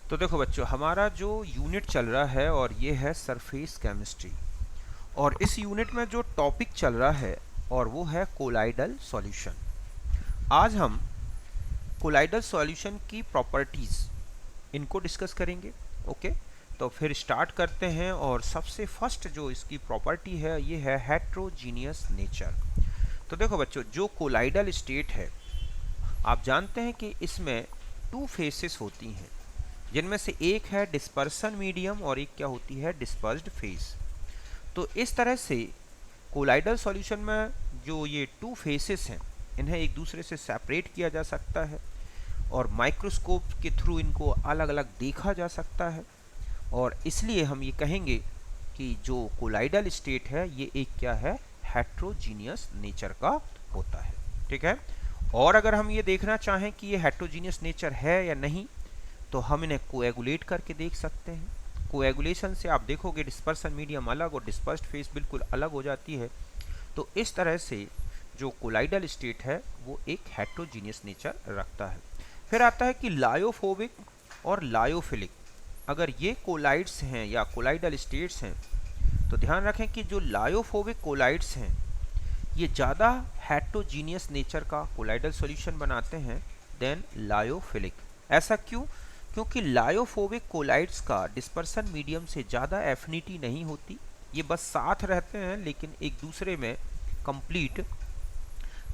तो देखो बच्चों, हमारा जो यूनिट चल रहा है और ये है सरफेस केमिस्ट्री। और इस यूनिट में जो टॉपिक चल रहा है और वो है कोलाइडल सॉल्यूशन। आज हम कोलाइडल सॉल्यूशन की प्रॉपर्टीज इनको डिस्कस करेंगे। ओके, तो फिर स्टार्ट करते हैं। और सबसे फर्स्ट जो इसकी प्रॉपर्टी है ये है हेट्रोजीनियस नेचर। तो देखो बच्चों, जो कोलाइडल स्टेट है आप जानते हैं कि इसमें टू फेसेस होती हैं, जिनमें से एक है डिस्पर्सन मीडियम और एक क्या होती है, डिस्पर्स्ड फेस। तो इस तरह से कोलाइडल सॉल्यूशन में जो ये टू फेसेस हैं इन्हें एक दूसरे से सेपरेट किया जा सकता है और माइक्रोस्कोप के थ्रू इनको अलग अलग देखा जा सकता है। और इसलिए हम ये कहेंगे कि जो कोलाइडल स्टेट है ये एक क्या है, हेट्रोजीनियस नेचर का होता है। ठीक है। और अगर हम ये देखना चाहें कि ये हेट्रोजीनियस नेचर है या नहीं, तो हम इन्हें कोएगुलेट करके देख सकते हैं। कोएगुलेशन से आप देखोगे डिस्पर्सन मीडियम अलग और डिस्पर्स्ड फेस बिल्कुल अलग हो जाती है। तो इस तरह से जो कोलाइडल स्टेट है वो एक हेट्रोजीनियस नेचर रखता है। फिर आता है कि लायोफोबिक और लायोफिलिक। अगर ये कोलाइड्स हैं या कोलाइडल स्टेट्स हैं तो ध्यान रखें कि जो लायोफोबिक कोलाइड्स हैं ये ज़्यादा हेट्रोजीनियस नेचर का कोलाइडल सॉल्यूशन बनाते हैं देन लायोफिलिक। ऐसा क्यों? क्योंकि लायोफोबिक कोलाइड्स का डिस्पर्सन मीडियम से ज़्यादा एफिनिटी नहीं होती। ये बस साथ रहते हैं लेकिन एक दूसरे में कंप्लीट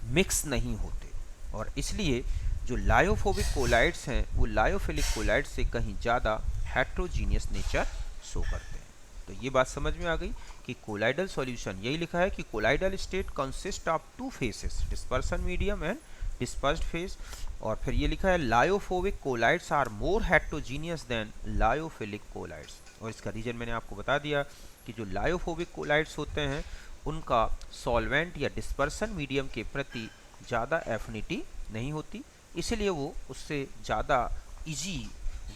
मिक्स नहीं होते। और इसलिए जो लायोफोबिक कोलाइड्स हैं वो लायोफिलिक कोलाइड्स से कहीं ज़्यादा हेट्रोजीनियस नेचर शो करते हैं। तो ये बात समझ में आ गई कि कोलाइडल सॉल्यूशन, यही लिखा है कि colloidal state consist of two phases, dispersion medium and dispersed phase. और फिर ये लिखा है lyophobic colloids are more heterogeneous than lyophilic colloids. और इसका रीजन मैंने आपको बता दिया कि जो लायोफोबिक कोलाइड्स होते हैं उनका सॉल्वेंट या डिस्पर्सन मीडियम के प्रति ज़्यादा एफिनिटी नहीं होती, इसलिए वो उससे ज़्यादा इजी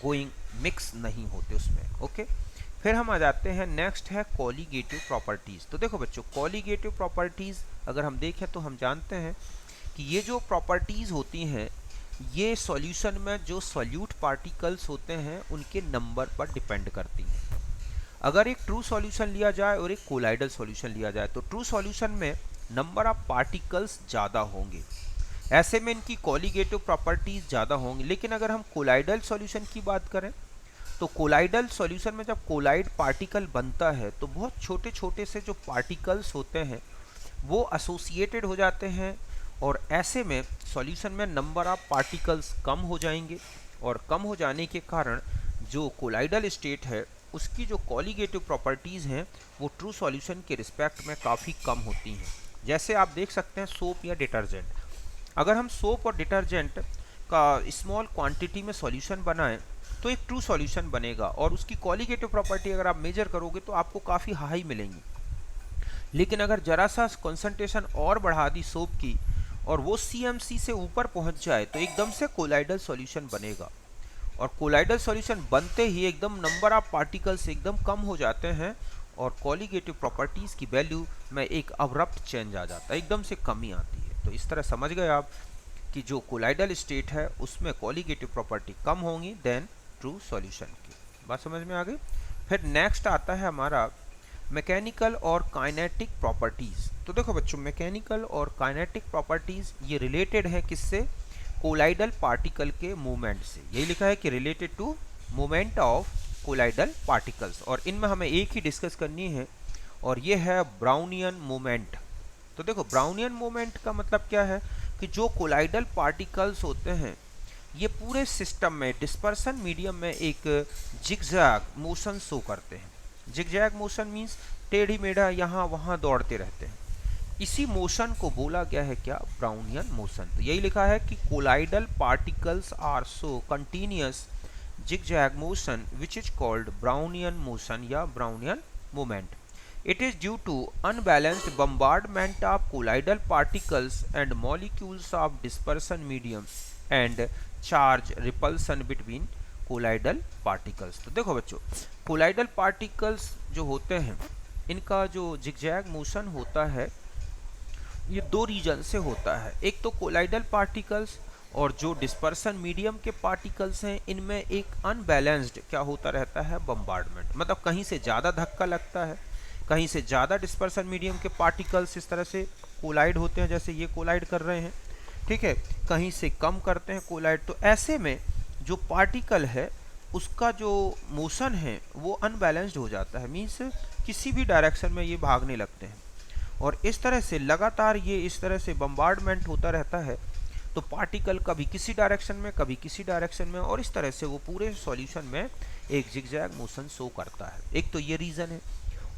गोइंग मिक्स नहीं होते उसमें। ओके। फिर हम आ जाते हैं, नेक्स्ट है कॉलीगेटिव प्रॉपर्टीज़। तो देखो बच्चों, कॉलीगेटिव प्रॉपर्टीज़ अगर हम देखें तो हम जानते हैं कि ये जो प्रॉपर्टीज़ होती हैं ये सॉल्यूशन में जो सॉल्यूट पार्टिकल्स होते हैं उनके नंबर पर डिपेंड करती हैं। अगर एक ट्रू सॉल्यूशन लिया जाए और एक कोलाइडल सॉल्यूशन लिया जाए तो ट्रू सॉल्यूशन में नंबर ऑफ पार्टिकल्स ज़्यादा होंगे, ऐसे में इनकी कॉलीगेटिव प्रॉपर्टीज़ ज़्यादा होंगी। लेकिन अगर हम कोलाइडल सॉल्यूशन की बात करें तो कोलाइडल सॉल्यूशन में जब कोलाइड पार्टिकल बनता है तो बहुत छोटे छोटे से जो पार्टिकल्स होते हैं वो एसोसिएटेड हो जाते हैं और ऐसे में सॉल्यूशन में नंबर ऑफ पार्टिकल्स कम हो जाएंगे। और कम हो जाने के कारण जो कोलाइडल स्टेट है उसकी जो कॉलीगेटिव प्रॉपर्टीज़ हैं वो ट्रू सॉल्यूशन के रिस्पेक्ट में काफ़ी कम होती हैं। जैसे आप देख सकते हैं सोप या डिटर्जेंट, अगर हम सोप और डिटर्जेंट का स्मॉल क्वांटिटी में सॉल्यूशन बनाएं तो एक ट्रू सॉल्यूशन बनेगा और उसकी कॉलीगेटिव प्रॉपर्टी अगर आप मेजर करोगे तो आपको काफ़ी हाई मिलेंगी। लेकिन अगर जरा सा कंसंट्रेशन और बढ़ा दी सोप की और वो CMC से ऊपर पहुंच जाए तो एकदम से कोलाइडल सॉल्यूशन बनेगा। और कोलाइडल सॉल्यूशन बनते ही एकदम नंबर ऑफ पार्टिकल्स एकदम कम हो जाते हैं और कॉलीगेटिव प्रॉपर्टीज़ की वैल्यू में एक अब्रप्ट चेंज आ जाता है, एकदम से कमी आती है। तो इस तरह समझ गए आप कि जो कोलाइडल स्टेट है उसमें कॉलीगेटिव प्रॉपर्टी कम होंगी देन ट्रू सॉल्यूशन की। बात समझ में आ गई। फिर नेक्स्ट आता है हमारा मैकेनिकल और काइनेटिक प्रॉपर्टीज़। तो देखो बच्चों, मैकेनिकल और काइनेटिक प्रॉपर्टीज़ ये रिलेटेड है किससे, कोलाइडल पार्टिकल के मूवमेंट से। यही लिखा है कि related to movement of colloidal particles. और इनमें हमें एक ही डिस्कस करनी है और ये है ब्राउनियन मूवमेंट। तो देखो, ब्राउनियन मूवमेंट का मतलब क्या है कि जो कोलाइडल पार्टिकल्स होते हैं ये पूरे सिस्टम में डिस्पर्सन मीडियम में एक जिगजैग मोशन शो करते हैं। जिगजैग मोशन मीन्स टेढ़ी मेढ़ा यहाँ वहाँ दौड़ते रहते हैं। इसी मोशन को बोला गया है क्या, ब्राउनियन मोशन। तो यही लिखा है कि colloidal particles are so continuous zigzag motion which is called Brownian motion या Brownian movement. It is due to unbalanced bombardment of colloidal particles and molecules of dispersion medium and charge repulsion between colloidal particles। तो देखो बच्चों, colloidal particles जो होते हैं इनका जो zigzag motion होता है ये दो रीजन से होता है। एक तो कोलाइडल पार्टिकल्स और जो डिस्पर्सन मीडियम के पार्टिकल्स हैं इनमें एक अनबैलेंस्ड क्या होता रहता है, बम्बार्डमेंट, मतलब कहीं से ज़्यादा धक्का लगता है, कहीं से ज़्यादा डिस्पर्सन मीडियम के पार्टिकल्स इस तरह से कोलाइड होते हैं, जैसे ये कोलाइड कर रहे हैं, ठीक है, कहीं से कम करते हैं कोलाइड। तो ऐसे में जो पार्टिकल है उसका जो मोशन है वो अनबैलेंस्ड हो जाता है, मीन्स किसी भी डायरेक्शन में ये भागने लगते हैं, और इस तरह से लगातार ये इस तरह से बम्बार्डमेंट होता रहता है। तो पार्टिकल कभी किसी डायरेक्शन में, कभी किसी डायरेक्शन में, और इस तरह से वो पूरे सॉल्यूशन में एक जिगजैग मोशन शो करता है। एक तो ये रीज़न है,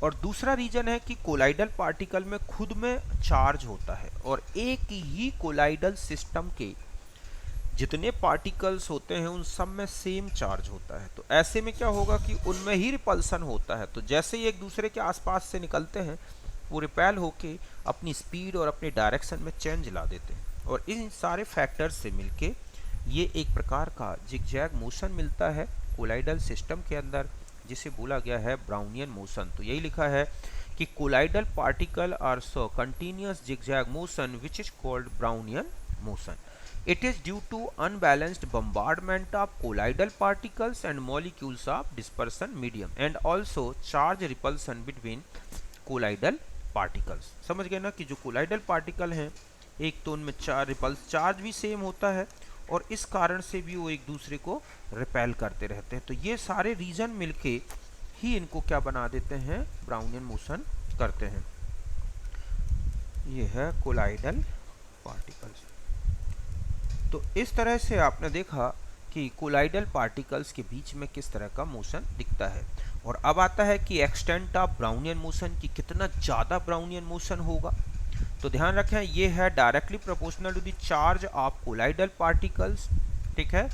और दूसरा रीजन है कि कोलाइडल पार्टिकल में खुद में चार्ज होता है, और एक ही कोलाइडल सिस्टम के जितने पार्टिकल्स होते हैं उन सब में सेम चार्ज होता है। तो ऐसे में क्या होगा कि उनमें ही रिपल्सन होता है, तो जैसे ही एक दूसरे के आसपास से निकलते हैं वो रिपेल होके अपनी स्पीड और अपने डायरेक्शन में चेंज ला देते हैं, और इन सारे फैक्टर्स से मिलके ये एक प्रकार का जिगजैग मोशन मिलता है कोलाइडल सिस्टम के अंदर, जिसे बोला गया है ब्राउनियन मोशन। तो यही लिखा है कि colloidal particle are so continuous zigzag motion which is called Brownian motion. It is due to unbalanced bombardment of colloidal particles and molecules of dispersion medium and also charge repulsion between colloidal particles. समझ गए ना कि जो colloidal particle हैं एक तो उनमें charge भी सेम होता है, और इस कारण से भी वो एक दूसरे को रिपेल करते रहते हैं। तो ये सारे रीजन मिलके ही इनको क्या बना देते हैं, ब्राउनियन मोशन करते हैं। ये है कोलाइडल पार्टिकल्स। तो इस तरह से आपने देखा कि कोलाइडल पार्टिकल्स के बीच में किस तरह का मोशन दिखता है। और अब आता है कि एक्सटेंट ऑफ ब्राउनियन मोशन, की कितना ज़्यादा ब्राउनियन मोशन होगा। तो ध्यान रखें ये है directly proportional to the charge of colloidal particles, ठीक है,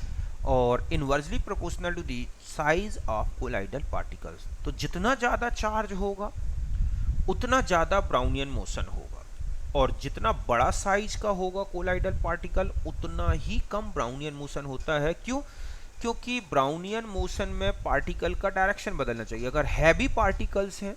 और inversely proportional to the size of colloidal particles. तो जितना ज़्यादा चार्ज होगा उतना ज़्यादा ब्राउनियन मोशन होगा, और जितना बड़ा साइज का होगा कोलाइडल पार्टिकल उतना ही कम ब्राउनियन मोशन होता है। क्यों? क्योंकि ब्राउनियन मोशन में पार्टिकल का डायरेक्शन बदलना चाहिए। अगर हैवी पार्टिकल्स हैं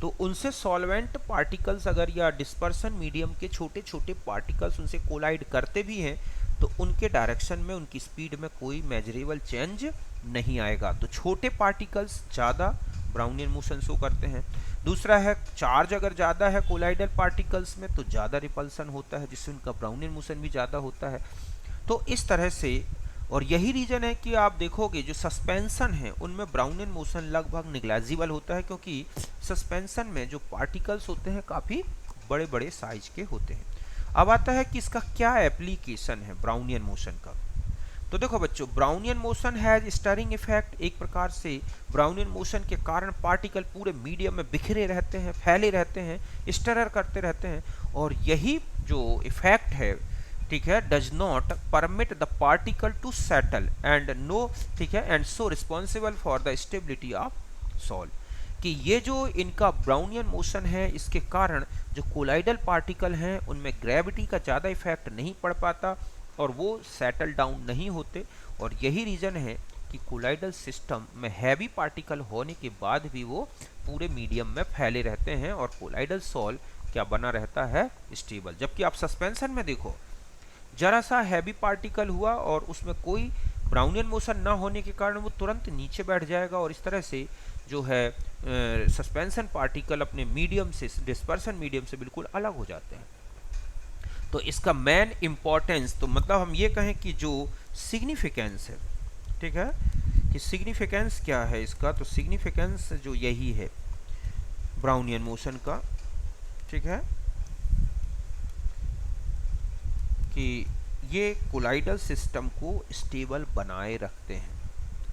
तो उनसे सॉल्वेंट पार्टिकल्स अगर या डिस्पर्सन मीडियम के छोटे छोटे पार्टिकल्स उनसे कोलाइड करते भी हैं तो उनके डायरेक्शन में, उनकी स्पीड में कोई मेजरेबल चेंज नहीं आएगा। तो छोटे पार्टिकल्स ज़्यादा ब्राउनियन मोशन शो करते हैं। दूसरा है चार्ज अगर ज़्यादा है कोलाइडल पार्टिकल्स में तो ज़्यादा रिपल्सन होता है, जिससे उनका ब्राउनियन मोशन भी ज़्यादा होता है। तो इस तरह से, और यही रीज़न है कि आप देखोगे जो सस्पेंशन है उनमें ब्राउनियन मोशन लगभग निग्लेजिबल होता है, क्योंकि सस्पेंशन में जो पार्टिकल्स होते हैं काफ़ी बड़े बड़े साइज के होते हैं। अब आता है कि इसका क्या एप्लीकेशन है ब्राउनियन मोशन का। तो देखो बच्चों, Brownian motion has stirring effect. एक प्रकार से ब्राउनियन मोशन के कारण पार्टिकल पूरे मीडियम में बिखरे रहते हैं, फैले रहते हैं, स्टरर करते रहते हैं, और यही जो इफेक्ट है, ठीक है, does not permit the particle to settle and no, ठीक है, and so responsible for the stability of sol. कि ये जो इनका ब्राउनियन मोशन है इसके कारण जो कोलाइडल पार्टिकल हैं उनमें ग्रेविटी का ज़्यादा इफेक्ट नहीं पड़ पाता और वो सेटल डाउन नहीं होते। और यही रीज़न है कि कोलाइडल सिस्टम में हैवी पार्टिकल होने के बाद भी वो पूरे मीडियम में फैले रहते हैं और कोलाइडल सॉल क्या बना रहता है, स्टेबल। जबकि आप सस्पेंशन में देखो, जरा सा हैवी पार्टिकल हुआ और उसमें कोई ब्राउनियन मोशन ना होने के कारण वो तुरंत नीचे बैठ जाएगा, और इस तरह से जो है सस्पेंशन पार्टिकल अपने मीडियम से, डिस्पर्सन मीडियम से बिल्कुल अलग हो जाते हैं। तो इसका मेन इम्पॉर्टेंस, तो मतलब हम ये कहें कि जो सिग्निफिकेंस है, ठीक है, कि सिग्निफिकेंस क्या है इसका, तो सिग्निफिकेंस जो यही है ब्राउनियन मोशन का, ठीक है, कि ये कोलाइडल सिस्टम को स्टेबल बनाए रखते हैं।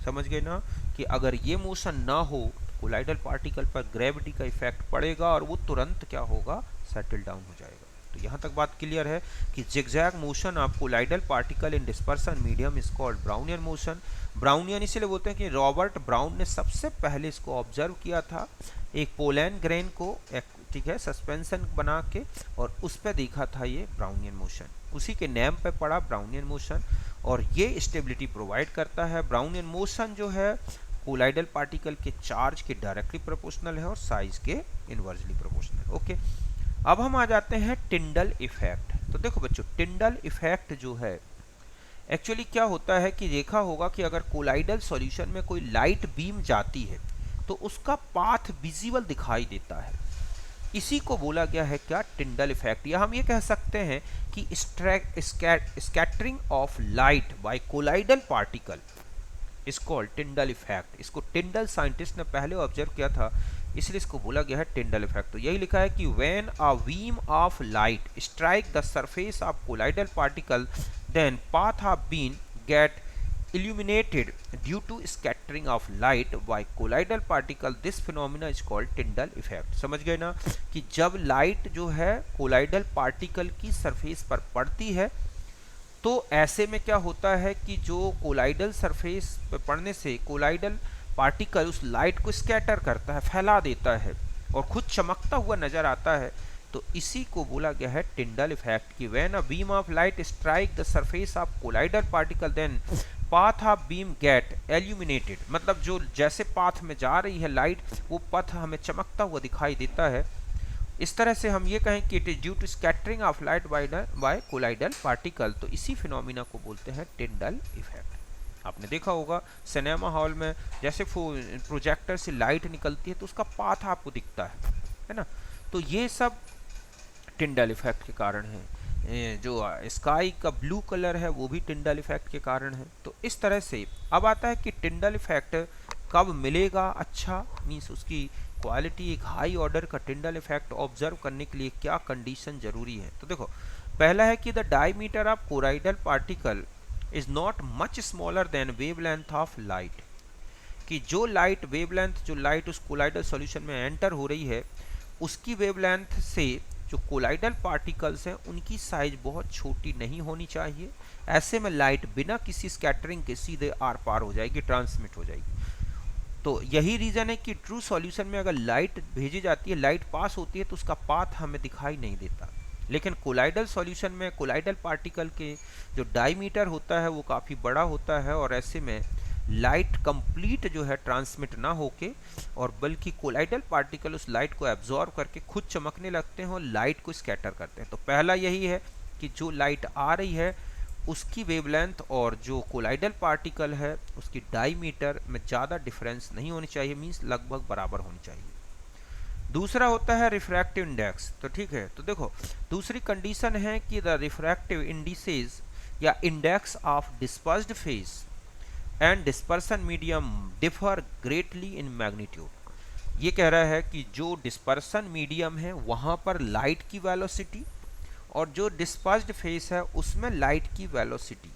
समझ गए ना कि अगर ये मोशन ना हो कोलाइडल पार्टिकल पर ग्रेविटी का इफेक्ट पड़ेगा और वो तुरंत क्या होगा, सेटल डाउन हो जाएगा। तो यहाँ तक बात क्लियर है कि zigzag motion of colloidal particle in dispersion medium is called Brownian motion. Brownian इसलिए बोलते हैं कि रॉबर्ट ब्राउन ने सबसे पहले इसको ऑब्जर्व किया था, एक पोलैन ग्रेन को, ठीक है, सस्पेंशन बना के, और उस पर देखा था ये ब्राउनियन मोशन, उसी के नेम पे पड़ा ब्राउनियन मोशन, और ये स्टेबिलिटी प्रोवाइड करता है। ब्राउनियन मोशन जो है कोलाइडल पार्टिकल के चार्ज के डायरेक्टली प्रोपोर्शनल है और साइज के इनवर्सली प्रोपोर्शनल। ओके, अब हम आ जाते हैं टिंडल इफेक्ट। तो देखो बच्चों, टिंडल इफेक्ट जो है एक्चुअली क्या होता है कि देखा होगा कि अगर कोलाइडल सॉल्यूशन में कोई लाइट बीम जाती है तो उसका पाथ विजिबल दिखाई देता है। इसी को बोला गया है क्या, टिंडल इफेक्ट, या हम ये कह सकते हैं कि scattering of light by colloidal particle is called Tyndall effect. इसको टिंडल साइंटिस्ट ने पहले ऑब्जर्व किया था, इसलिए इसको बोला गया है टिंडल इफेक्ट। तो यही लिखा है कि when a beam of light strike the surface of colloidal particle then path of beam get illuminated due to scattering of light by colloidal particle, this phenomena is called Tyndall effect। समझ गए ना कि जब light जो है colloidal particle की surface पर पड़ती है तो ऐसे में क्या होता है कि जो कोलाइडल सरफेस पर पड़ने से कोलाइडल पार्टिकल उस लाइट को स्कैटर करता है, फैला देता है और खुद चमकता हुआ नजर आता है। तो इसी को बोला गया है टिंडल इफेक्ट कि when a beam of light strike the surface of colloidal particle then path of beam get illuminated, मतलब जो जैसे पाथ में जा रही है लाइट वो पथ हमें चमकता हुआ दिखाई देता है। इस तरह से हम ये कहें कि it is due to scattering of light by colloidal particle. तो इसी फिनोमिना को बोलते हैं टिंडल इफेक्ट। आपने देखा होगा सिनेमा हॉल में जैसे प्रोजेक्टर से लाइट निकलती है तो उसका पाथ आपको दिखता है ना। तो ये सब टिंडल इफेक्ट के कारण है। जो स्काई का ब्लू कलर है वो भी टिंडल इफेक्ट के कारण है। तो इस तरह से अब आता है कि टिंडल इफेक्ट कब मिलेगा, अच्छा मीन्स उसकी क्वालिटी एक हाई ऑर्डर का टिंडल इफेक्ट ऑब्जर्व करने के लिए क्या कंडीशन जरूरी है। तो देखो पहला है कि the diameter of colloidal particle is not much smaller than wavelength of light, कि जो लाइट वेवलेंथ जो लाइट उस कोलाइडल सॉल्यूशन में एंटर हो रही है उसकी वेवलेंथ से जो कोलाइडल पार्टिकल्स हैं उनकी साइज बहुत छोटी नहीं होनी चाहिए। ऐसे में लाइट बिना किसी स्कैटरिंग के सीधे आर पार हो जाएगी, ट्रांसमिट हो जाएगी। तो यही रीजन है कि ट्रू सॉल्यूशन में अगर लाइट भेजी जाती है, लाइट पास होती है तो उसका पाथ हमें दिखाई नहीं देता। लेकिन कोलाइडल सॉल्यूशन में कोलाइडल पार्टिकल के जो डायमीटर होता है वो काफ़ी बड़ा होता है और ऐसे में लाइट कंप्लीट जो है ट्रांसमिट ना होके और बल्कि कोलाइडल पार्टिकल उस लाइट को एब्जॉर्ब करके खुद चमकने लगते हैं और लाइट को स्कैटर करते हैं। तो पहला यही है कि जो लाइट आ रही है उसकी वेवलेंथ और जो कोलाइडल पार्टिकल है उसकी डायमीटर में ज़्यादा डिफरेंस नहीं होनी चाहिए, मीन्स लगभग बराबर होनी चाहिए। दूसरा होता है रिफ्रैक्टिव इंडेक्स। तो ठीक है, तो देखो दूसरी कंडीशन है कि द रिफ्रैक्टिव इंडिसेस या index of dispersed phase and dispersion medium differ greatly in magnitude. ये कह रहा है कि जो डिस्पर्सन मीडियम है वहाँ पर लाइट की वेलोसिटी और जो डिस्पर्स्ड फेस है उसमें लाइट की वेलोसिटी,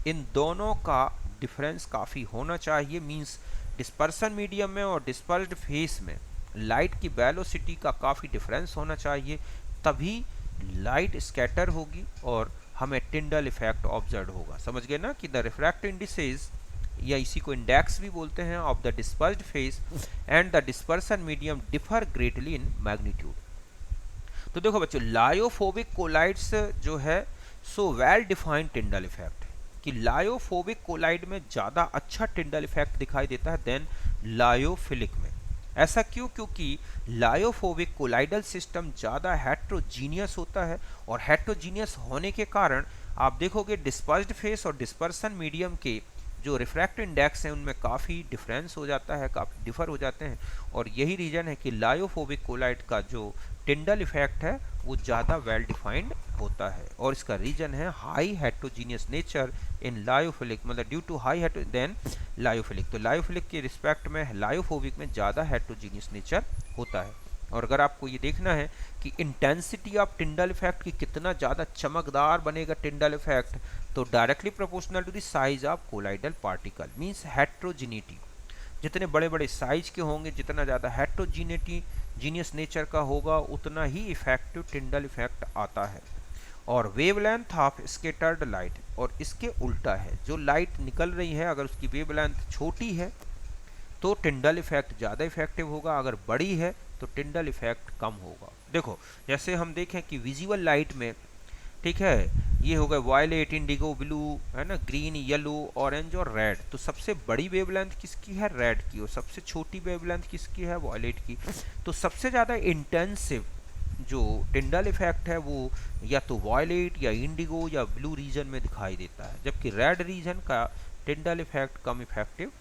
इन दोनों का डिफरेंस काफ़ी होना चाहिए। मींस डिस्पर्सन मीडियम में और डिस्पर्स्ड फेस में लाइट की वेलोसिटी का काफ़ी डिफरेंस होना चाहिए, तभी लाइट स्कैटर होगी और हमें टिंडल इफेक्ट ऑब्जर्व होगा। समझ गए ना कि द रिफ्रैक्टिव इंडिसेस या इसी को इंडेक्स भी बोलते हैं of the dispersed phase and the dispersion medium differ greatly in magnitude. तो देखो बच्चों लायोफोबिक कोलाइड्स जो है सो वेल डिफाइंड टिंडल इफेक्ट, कि लायोफोबिक कोलाइड में ज़्यादा अच्छा टिंडल इफेक्ट दिखाई देता है देन लायोफिलिक में। ऐसा क्यों? क्योंकि लायोफोबिक कोलाइडल सिस्टम ज़्यादा हेट्रोजीनियस होता है और हेट्रोजीनियस होने के कारण आप देखोगे डिस्पर्स्ड फेस और डिस्पर्सन मीडियम के जो रिफ्रैक्टिव इंडेक्स हैं उनमें काफ़ी डिफरेंस हो जाता है, काफ़ी डिफर हो जाते हैं। और यही रीज़न है कि लायोफोबिक कोलाइड का जो टिंडल इफेक्ट है वो ज़्यादा वेल डिफाइंड होता है और इसका रीजन है high heterogeneous nature in lyophilic, मतलब due to high hetero than lyophilic. तो लायोफिलिक के रिस्पेक्ट में लायोफोबिक में ज़्यादा हेट्रोजीनियस नेचर होता है। और अगर आपको ये देखना है कि इंटेंसिटी ऑफ टिंडल इफेक्ट की कितना ज़्यादा चमकदार बनेगा टिंडल इफेक्ट, तो directly proportional to the size of colloidal particle, means heterogeneity. जितने बड़े बड़े साइज के होंगे, जितना ज़्यादा हेट्रोजिनिटी जीनियस नेचर का होगा, उतना ही इफेक्टिव टिंडल इफेक्ट आता है। और वेवलेंथ ऑफ स्कैटर्ड लाइट, और इसके उल्टा है, जो लाइट निकल रही है अगर उसकी वेवलेंथ छोटी है तो टिंडल इफेक्ट ज़्यादा इफेक्टिव होगा, अगर बड़ी है तो टिंडल इफेक्ट कम होगा। देखो जैसे हम देखें कि विजिबल लाइट में, ठीक है, ये हो गए वायलेट, इंडिगो, ब्लू, है ना, ग्रीन, येलो, ऑरेंज और रेड। तो सबसे बड़ी वेवलेंथ किसकी है? रेड की। और सबसे छोटी वेवलेंथ किसकी है? वायलेट की। तो सबसे ज़्यादा इंटेंसिव जो टिंडल इफेक्ट है वो या तो वॉयलेट या इंडिगो या ब्लू रीजन में दिखाई देता है, जबकि रेड रीजन का टिंडल इफेक्ट कम इफेक्टिव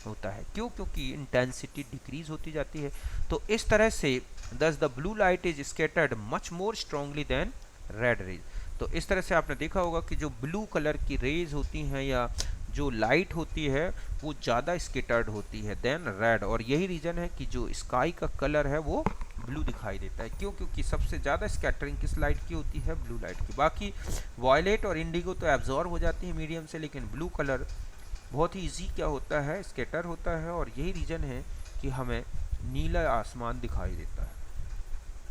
होता है। क्यों? क्योंकि इंटेंसिटी डिक्रीज होती जाती है। तो इस तरह से thus the blue light is scattered much more strongly than red rays. तो इस तरह से आपने देखा होगा कि जो ब्लू कलर की रेज होती हैं या जो लाइट होती है वो ज़्यादा स्कैटर्ड होती है देन रेड, और यही रीज़न है कि जो स्काई का कलर है वो ब्लू दिखाई देता है। क्यों? क्योंकि सबसे ज़्यादा स्कैटरिंग किस लाइट की होती है? ब्लू लाइट की। बाकी वॉयलेट और इंडिगो तो एब्जॉर्ब हो जाती है मीडियम से, लेकिन ब्लू कलर बहुत ही ईजी क्या होता है? स्कैटर होता है, और यही रीज़न है कि हमें नीला आसमान दिखाई देता है।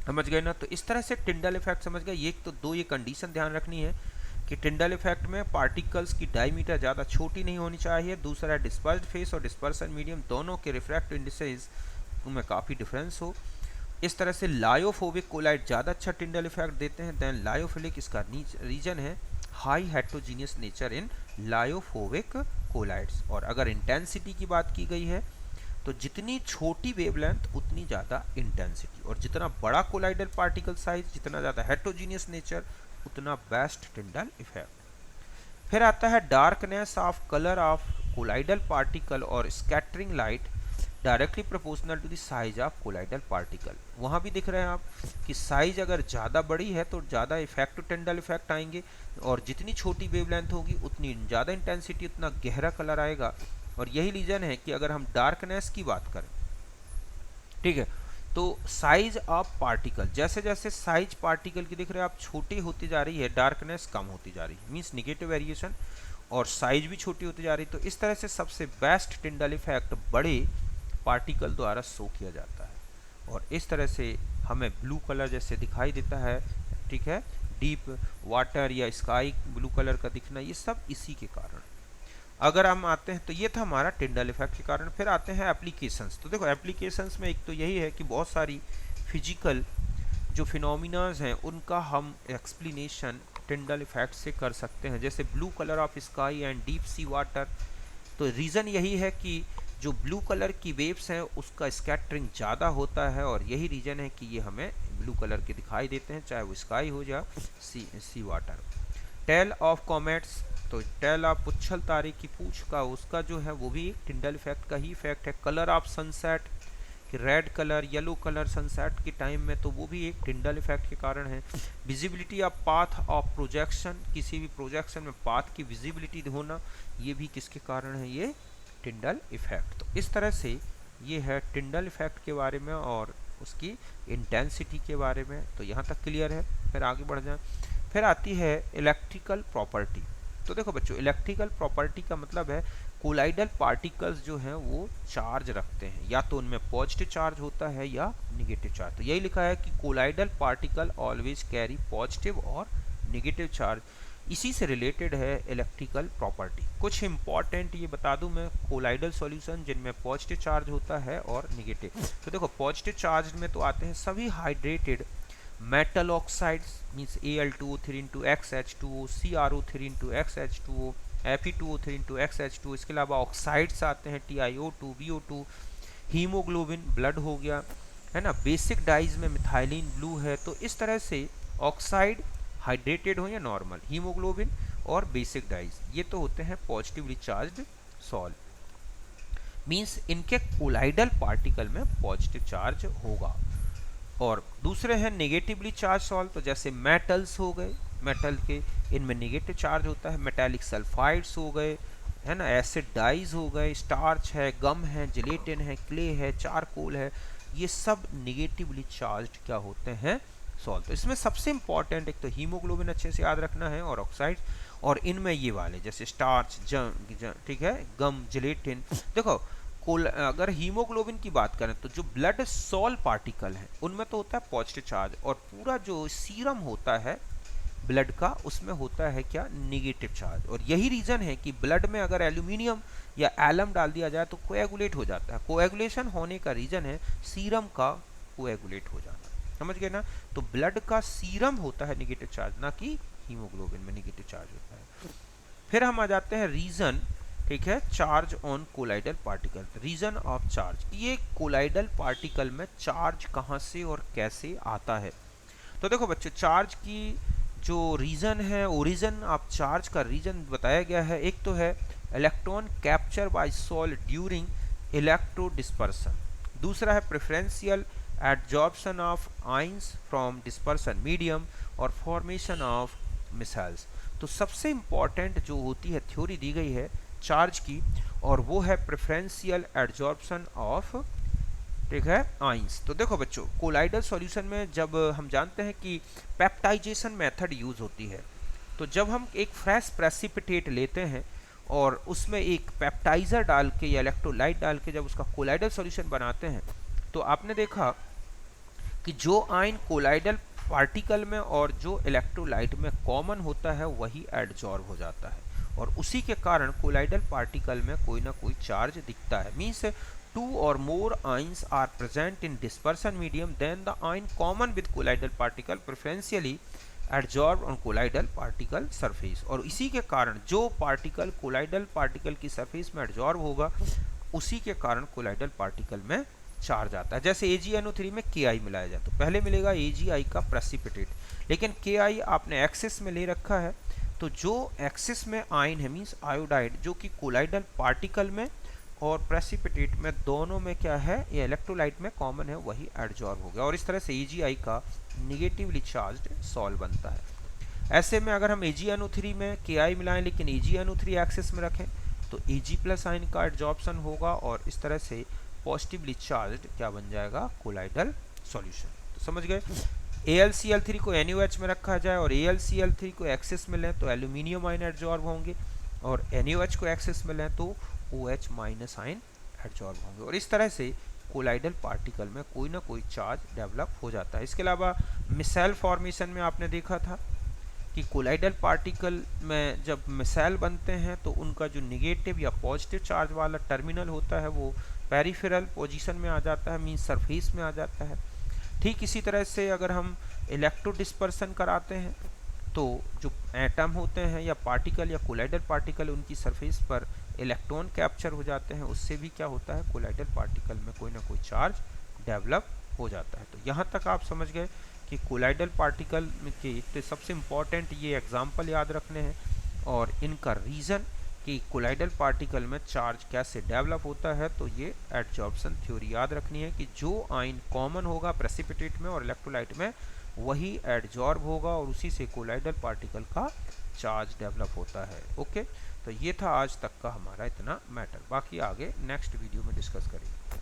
समझ गए ना? तो इस तरह से टिंडल इफेक्ट समझ गए। ये तो दो ये कंडीशन ध्यान रखनी है कि टिंडल इफेक्ट में पार्टिकल्स की डायमीटर ज़्यादा छोटी नहीं होनी चाहिए। दूसरा, डिस्पर्स्ड फेस और डिस्पर्सन मीडियम दोनों के रिफ्रैक्टिव इंडिसेस में काफ़ी डिफरेंस हो। इस तरह से लायोफोबिक कोलाइड ज़्यादा अच्छा टिंडल इफेक्ट देते हैं देन लायोफिलिक। इसका रीजन है high heterogeneous nature in lyophobic colloids. और अगर इंटेंसिटी की बात की गई है तो जितनी छोटी वेवलेंथ उतनी ज़्यादा इंटेंसिटी, और जितना बड़ा कोलाइडल पार्टिकल साइज, जितना ज़्यादा हेट्रोजीनियस नेचर, उतना बेस्ट टिंडल इफेक्ट। फिर आता है darkness of colour of colloidal particle और scattering light directly proportional to the size of colloidal particle. वहाँ भी दिख रहे हैं आप कि साइज अगर ज़्यादा बड़ी है तो ज़्यादा इफेक्ट टिंडल इफेक्ट आएंगे, और जितनी छोटी वेवलेंथ होगी उतनी ज़्यादा इंटेंसिटी, उतना गहरा कलर आएगा। और यही रीजन है कि अगर हम डार्कनेस की बात करें, ठीक है, तो साइज ऑफ पार्टिकल, जैसे जैसे साइज पार्टिकल की दिख रहे हैं आप छोटी होती जा रही है, डार्कनेस कम होती जा रही है, मींस निगेटिव वेरिएशन, और साइज भी छोटी होती जा रही है। तो इस तरह से सबसे बेस्ट टिंडल इफेक्ट बड़े पार्टिकल द्वारा शो किया जाता है, और इस तरह से हमें ब्लू कलर जैसे दिखाई देता है, ठीक है, डीप वाटर या स्काई ब्लू कलर का दिखना, ये सब इसी के कारण। अगर हम आते हैं तो ये था हमारा टिंडल इफेक्ट के कारण। फिर आते हैं एप्लीकेशंस। तो देखो एप्लीकेशंस में एक तो यही है कि बहुत सारी फिजिकल जो फिनोमिनाज हैं उनका हम एक्सप्लेनेशन टिंडल इफेक्ट से कर सकते हैं, जैसे blue colour of sky and deep sea water. तो रीज़न यही है कि जो ब्लू कलर की वेव्स हैं उसका स्कैटरिंग ज़्यादा होता है, और यही रीज़न है कि ये हमें ब्लू कलर के दिखाई देते हैं, चाहे वो स्काई हो या सी वाटर। टेल ऑफ कॉमेट्स, तो टेल ऑफ पुच्छल तारे की पूछ का उसका जो है वो भी एक टिंडल इफेक्ट का ही इफेक्ट है। कलर ऑफ सनसेट, कि red colour yellow colour sunset के टाइम में, तो वो भी एक टिंडल इफेक्ट के कारण है। Visibility of path of projection, किसी भी प्रोजेक्शन में पाथ की विजिबिलिटी होना, ये भी किसके कारण है? ये टिंडल इफेक्ट। तो इस तरह से ये है टिंडल इफेक्ट के बारे में और उसकी इंटेंसिटी के बारे में। तो यहाँ तक क्लियर है। फिर आगे बढ़ जाए। फिर आती है इलेक्ट्रिकल प्रॉपर्टी। तो देखो बच्चों, इलेक्ट्रिकल प्रॉपर्टी का मतलब है कोलाइडल पार्टिकल्स जो हैं वो चार्ज रखते हैं, या तो उनमें पॉजिटिव चार्ज होता है या निगेटिव चार्ज। तो यही लिखा है कि colloidal particle always carry positive और निगेटिव चार्ज। इसी से रिलेटेड है इलेक्ट्रिकल प्रॉपर्टी। कुछ इंपॉर्टेंट ये बता दूं मैं कोलाइडल सॉल्यूशन जिनमें पॉजिटिव चार्ज होता है और निगेटिव। तो देखो पॉजिटिव चार्ज में तो आते हैं सभी hydrated metal oxides, means Al2O3 CrO3 Fe2O3 इसके अलावा ऑक्साइड्स आते हैं TiO2 BO2, हीमोग्लोबिन ब्लड हो गया, है ना, बेसिक डाइज में मिथाइलिन ब्लू है। तो इस तरह से ऑक्साइड हाइड्रेटेड हो या नॉर्मल, हीमोग्लोबिन और बेसिक डाइज, ये तो होते हैं पॉजिटिवली चार्ज्ड सॉल्ट, मीन्स इनके कोलाइडल पार्टिकल में पॉजिटिव चार्ज होगा। और दूसरे हैं नेगेटिवली चार्ज सॉल्ट, तो जैसे मेटल्स हो गए, मेटल के इनमें नेगेटिव चार्ज होता है, मेटालिक सल्फाइड्स हो गए, है ना, एसिड डाइज हो गए, स्टार्च है, गम है, जिलेटिन है, क्ले है, चारकोल है, ये सब नेगेटिवली चार्ज्ड क्या होते हैं? सॉल्ट। तो इसमें सबसे इंपॉर्टेंट एक तो हीमोग्लोबिन अच्छे से याद रखना है और ऑक्साइड, और इनमें ये वाले जैसे स्टार्च, ठीक है, गम, जिलेटिन। देखो अगर हीमोग्लोबिन की बात करें तो जो ब्लड सॉल पार्टिकल है उनमें तो होता है पॉजिटिव चार्ज, और पूरा जो सीरम होता है ब्लड का उसमें होता है क्या? Negative charge. और यही रीजन है कि ब्लड में अगर एल्यूमिनियम या एलम डाल दिया जाए तो कोएगुलेट हो जाता है। कोएगुलेशन होने का रीजन है सीरम का कोएगुलेट हो जाना, समझ गए ना? तो ब्लड का सीरम होता है निगेटिव चार्ज, ना कि हीमोग्लोबिन में निगेटिव चार्ज होता है। फिर हम आ जाते हैं रीजन, ठीक है, charge on colloidal particle, reason of charge, ये कोलाइडल पार्टिकल में चार्ज कहाँ से और कैसे आता है। तो देखो बच्चों, चार्ज की जो रीजन है, ओरिजिन ऑफ चार्ज का रीजन बताया गया है। एक तो है electron capture by sol during electro dispersion, दूसरा है preferential adsorption of ions from dispersion medium और फॉर्मेशन ऑफ मिसाइल्स। तो सबसे इंपॉर्टेंट जो होती है थ्योरी दी गई है चार्ज की, और वो है प्रेफरेंशियल एडजॉर्प्शन ऑफ, ठीक है, आइंस। तो देखो बच्चों, कोलाइडल सॉल्यूशन में जब हम जानते हैं कि पेप्टाइजेशन मेथड यूज होती है, तो जब हम एक फ्रेश प्रेसिपिटेट लेते हैं और उसमें एक पेप्टाइजर डाल के या इलेक्ट्रोलाइट डाल के जब उसका कोलाइडल सॉल्यूशन बनाते हैं, तो आपने देखा कि जो आयन कोलाइडल पार्टिकल में और जो इलेक्ट्रोलाइट में कॉमन होता है वही एडजॉर्ब हो जाता है, और उसी के कारण कोलाइडल पार्टिकल में कोई ना कोई चार्ज दिखता है। Means two or more ions are present in dispersion medium, then the ion common with colloidal particle preferentially adsorbed on colloidal particle surface। और इसी के कारण जो पार्टिकल कोलाइडल पार्टिकल की सरफेस में एडजॉर्ब होगा, उसी के कारण कोलाइडल पार्टिकल में चार्ज आता है। जैसे AgNO3 में Ki मिलाया जाए तो पहले मिलेगा Agi का प्रेसिपिटेट, लेकिन Ki आपने एक्सिस में ले रखा है, तो जो एक्सिस में आयन है मीन्स आयोडाइड, जो कि कोलाइडल पार्टिकल में और प्रेसिपिटेट में दोनों में क्या है, ये इलेक्ट्रोलाइट में कॉमन है, वही एडजॉर्ब हो गया, और इस तरह से Agi का निगेटिवली चार्ज्ड सॉल्व बनता है। ऐसे में अगर हम AgNO3 में Ki मिलाएं लेकिन AgNO3 एक्सिस में रखें तो Ag प्लस आयन का एडजॉर्प्शन होगा, और इस तरह से पॉजिटिवली चार्ज्ड क्या बन जाएगा, कोलाइडल सॉल्यूशन। तो समझ गए। AlCl3 को NaOH में रखा जाए और AlCl3 को एक्सिस में लें तो एल्यूमिनियम आयन एडजॉर्ब होंगे, और NaOH को एक्सिस में लें तो OH माइनस आयन एडजॉर्ब होंगे, और इस तरह से कोलाइडल पार्टिकल में कोई ना कोई चार्ज डेवलप हो जाता है। इसके अलावा मिसाइल फॉर्मेशन में आपने देखा था कि कोलाइडल पार्टिकल में जब मिसाइल बनते हैं तो उनका जो निगेटिव या पॉजिटिव चार्ज वाला टर्मिनल होता है वो पेरिफेरल पोजीशन में आ जाता है, मीन्स सरफेस में आ जाता है। ठीक इसी तरह से अगर हम इलेक्ट्रो डिस्पर्सन कराते हैं तो जो एटम होते हैं या पार्टिकल या कोलाइडल पार्टिकल, उनकी सरफेस पर इलेक्ट्रॉन कैप्चर हो जाते हैं, उससे भी क्या होता है, कोलाइडल पार्टिकल में कोई ना कोई चार्ज डेवलप हो जाता है। तो यहाँ तक आप समझ गए कि कोलाइडल पार्टिकल के तो सबसे इम्पॉर्टेंट ये एग्जाम्पल याद रखने हैं, और इनका रीज़न कि कोलाइडल पार्टिकल में चार्ज कैसे डेवलप होता है, तो ये एडजॉर्प्शन थ्योरी याद रखनी है कि जो आयन कॉमन होगा प्रेसिपिटेट में और इलेक्ट्रोलाइट में वही एडजॉर्ब होगा, और उसी से कोलाइडल पार्टिकल का चार्ज डेवलप होता है। ओके, तो ये था आज तक का हमारा इतना मैटर, बाकी आगे नेक्स्ट वीडियो में डिस्कस करेंगे।